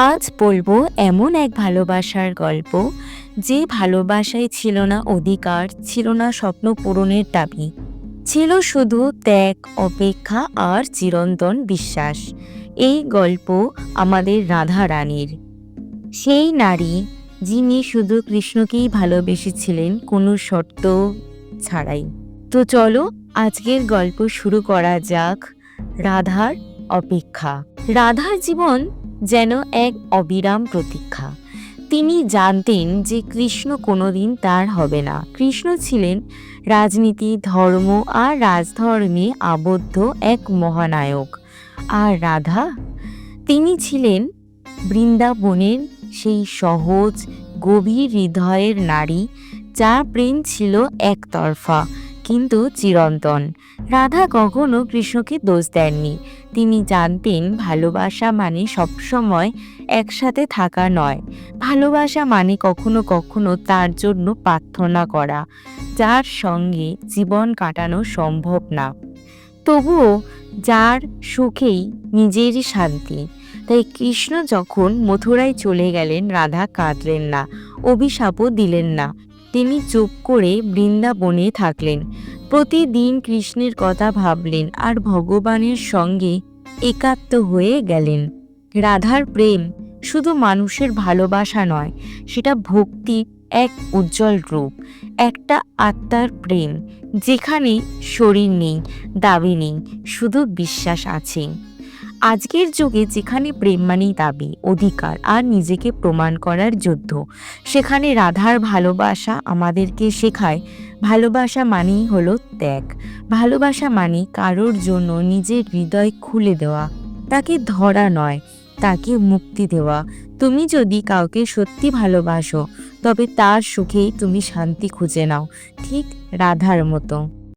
আজ বলবো এমন এক ভালোবাসার গল্প, যে ভালোবাসায় ছিল না অধিকার, ছিল না স্বপ্ন পূরণের দাবি, ছিল শুধু ত্যাগ, অপেক্ষা আর চিরন্তন বিশ্বাস। এই গল্প আমাদের রাধা রানীর, সেই নারী যিনি শুধু কৃষ্ণকেই ভালোবেসেছিলেন কোনো শর্ত ছাড়াই। তো চলো আজকের গল্প শুরু করা যাক। রাধার অপেক্ষা। রাধার জীবন যেন এক অবিরাম প্রতীক্ষা। তিনি জানতেন যে কৃষ্ণ কোনোদিন তার হবে না। কৃষ্ণ ছিলেন রাজনীতি, ধর্ম আর রাজধর্মে আবদ্ধ এক মহানায়ক, আর রাধা, তিনি ছিলেন বৃন্দাবনের সেই সহজ গভীর হৃদয়ের নারী, যার প্রেম ছিল একতরফা কিন্তু চিরন্তন। রাধা কখনো কৃষ্ণকে দোষ দেননি। তিনি জানতেন ভালোবাসা মানে সবসময় একসাথে থাকা নয়। ভালোবাসা মানে কখনো কখনো তার জন্য প্রার্থনা করা, যার সঙ্গে জীবন কাটানো সম্ভব না, তবুও যার সুখেই নিজের শান্তি। তাই কৃষ্ণ যখন মথুরায় চলে গেলেন, রাধা কাঁদলেন না, অভিশাপও দিলেন না। তিনি চুপ করে বৃন্দাবনে থাকলেন, প্রতিদিন কৃষ্ণের কথা ভাবলেন আর ভগবানের সঙ্গে একাত্ম হয়ে গেলেন। রাধার প্রেম শুধু মানুষের ভালোবাসা নয়, সেটা ভক্তির এক উজ্জ্বল রূপ, একটা আত্মার প্রেম, যেখানে শরীর নেই, দাবি নেই, শুধু বিশ্বাস আছে। আজকের যুগে যেখানে প্রেম মানেই দাবি, অধিকার আর নিজেকে প্রমাণ করার যুদ্ধ, সেখানে রাধার ভালোবাসা আমাদেরকে শেখায় ভালোবাসা মানেই হলো ত্যাগ। ভালোবাসা মানে কারোর জন্য নিজের হৃদয় খুলে দেওয়া, তাকে ধরা নয়, তাকে মুক্তি দেওয়া। তুমি যদি কাউকে সত্যি ভালোবাসো, তবে তার সুখেই তুমি শান্তি খুঁজে নাও, ঠিক রাধার মতো।